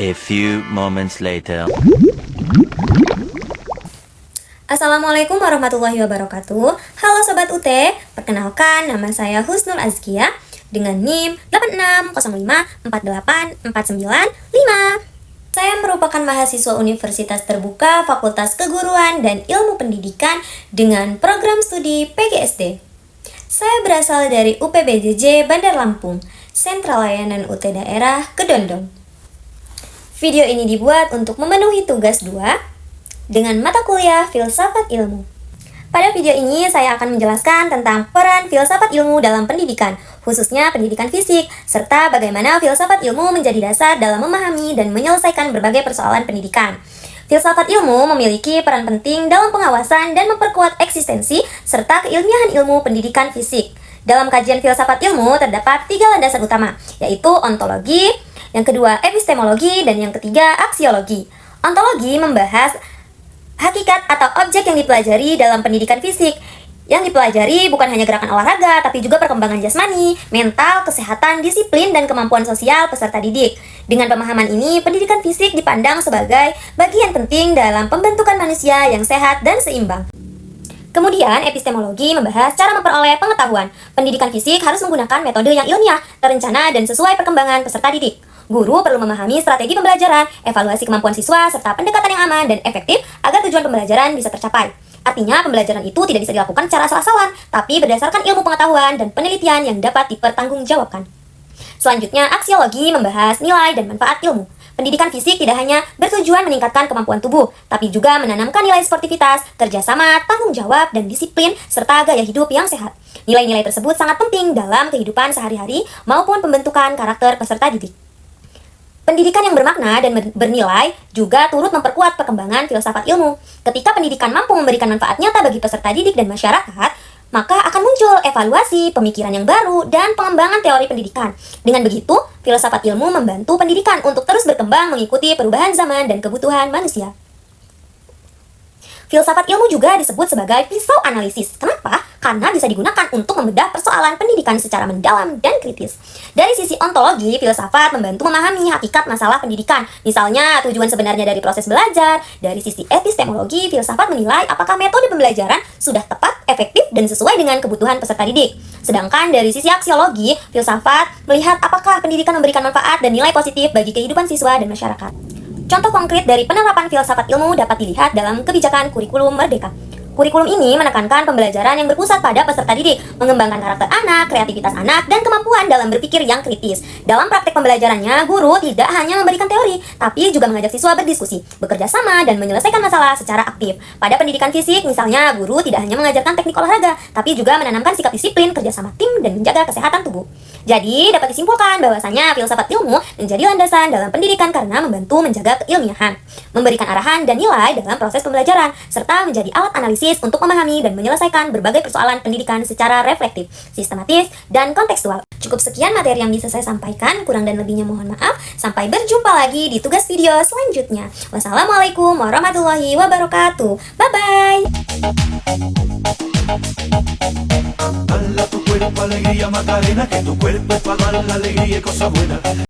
A few moments later. Assalamualaikum warahmatullahi wabarakatuh. Halo Sobat UT, perkenalkan nama saya Husnul Azkia dengan NIM 8605484995. Saya merupakan mahasiswa Universitas Terbuka Fakultas Keguruan dan Ilmu Pendidikan dengan program studi PGSD. Saya berasal dari UPBJJ Bandar Lampung, Sentra Layanan UT Daerah Kedondong. Video ini dibuat untuk memenuhi tugas 2 dengan mata kuliah Filsafat Ilmu. Pada video ini saya akan menjelaskan tentang peran filsafat ilmu dalam pendidikan, khususnya pendidikan fisik, serta bagaimana filsafat ilmu menjadi dasar dalam memahami dan menyelesaikan berbagai persoalan pendidikan. Filsafat ilmu memiliki peran penting dalam pengawasan dan memperkuat eksistensi serta keilmiahan ilmu pendidikan fisik. Dalam kajian filsafat ilmu terdapat 3 landasan utama, yaitu ontologi, yang kedua epistemologi, dan yang ketiga aksiologi. Ontologi membahas hakikat atau objek yang dipelajari dalam pendidikan fisik. Yang dipelajari bukan hanya gerakan olahraga, tapi juga perkembangan jasmani, mental, kesehatan, disiplin, dan kemampuan sosial peserta didik. Dengan pemahaman ini, pendidikan fisik dipandang sebagai bagian penting dalam pembentukan manusia yang sehat dan seimbang. Kemudian, epistemologi membahas cara memperoleh pengetahuan. Pendidikan fisik harus menggunakan metode yang ilmiah, terencana, dan sesuai perkembangan peserta didik. Guru perlu memahami strategi pembelajaran, evaluasi kemampuan siswa, serta pendekatan yang aman dan efektif agar tujuan pembelajaran bisa tercapai. Artinya, pembelajaran itu tidak bisa dilakukan secara asal-asalan, tapi berdasarkan ilmu pengetahuan dan penelitian yang dapat dipertanggungjawabkan. Selanjutnya, aksiologi membahas nilai dan manfaat ilmu. Pendidikan fisik tidak hanya bertujuan meningkatkan kemampuan tubuh, tapi juga menanamkan nilai sportivitas, kerjasama, tanggung jawab, dan disiplin, serta gaya hidup yang sehat. Nilai-nilai tersebut sangat penting dalam kehidupan sehari-hari maupun pembentukan karakter peserta didik. Pendidikan yang bermakna dan bernilai juga turut memperkuat perkembangan filsafat ilmu. Ketika pendidikan mampu memberikan manfaat nyata bagi peserta didik dan masyarakat, maka akan muncul evaluasi, pemikiran yang baru, dan pengembangan teori pendidikan. Dengan begitu, filsafat ilmu membantu pendidikan untuk terus berkembang mengikuti perubahan zaman dan kebutuhan manusia. Filsafat ilmu juga disebut sebagai pisau analisis. Kenapa? Karena bisa digunakan untuk membedah persoalan pendidikan secara mendalam dan kritis. Dari sisi ontologi, filsafat membantu memahami hakikat masalah pendidikan. Misalnya, tujuan sebenarnya dari proses belajar. Dari sisi epistemologi, filsafat menilai apakah metode pembelajaran sudah tepat, efektif, dan sesuai dengan kebutuhan peserta didik. Sedangkan dari sisi aksiologi, filsafat melihat apakah pendidikan memberikan manfaat dan nilai positif bagi kehidupan siswa dan masyarakat. Contoh konkret dari penerapan filsafat ilmu dapat dilihat dalam kebijakan kurikulum Merdeka. Kurikulum ini menekankan pembelajaran yang berpusat pada peserta didik, mengembangkan karakter anak, kreativitas anak, dan kemampuan dalam berpikir yang kritis. Dalam praktek pembelajarannya, guru tidak hanya memberikan teori, tapi juga mengajak siswa berdiskusi, bekerja sama, dan menyelesaikan masalah secara aktif. Pada pendidikan fisik, misalnya, guru tidak hanya mengajarkan teknik olahraga, tapi juga menanamkan sikap disiplin, kerjasama tim, dan menjaga kesehatan tubuh. Jadi, dapat disimpulkan bahwasanya filsafat ilmu menjadi landasan dalam pendidikan karena membantu menjaga keilmiahan, memberikan arahan dan nilai dalam proses pembelajaran, serta menjadi alat analisis untuk memahami dan menyelesaikan berbagai persoalan pendidikan secara reflektif, sistematis, dan kontekstual. Cukup sekian materi yang bisa saya sampaikan, kurang dan lebihnya mohon maaf. Sampai berjumpa lagi di tugas video selanjutnya. Wassalamualaikum warahmatullahi wabarakatuh. Bye-bye! Dala tu cuerpo alegría Macarena, que tu cuerpo es para dar la alegría y cosas buenas.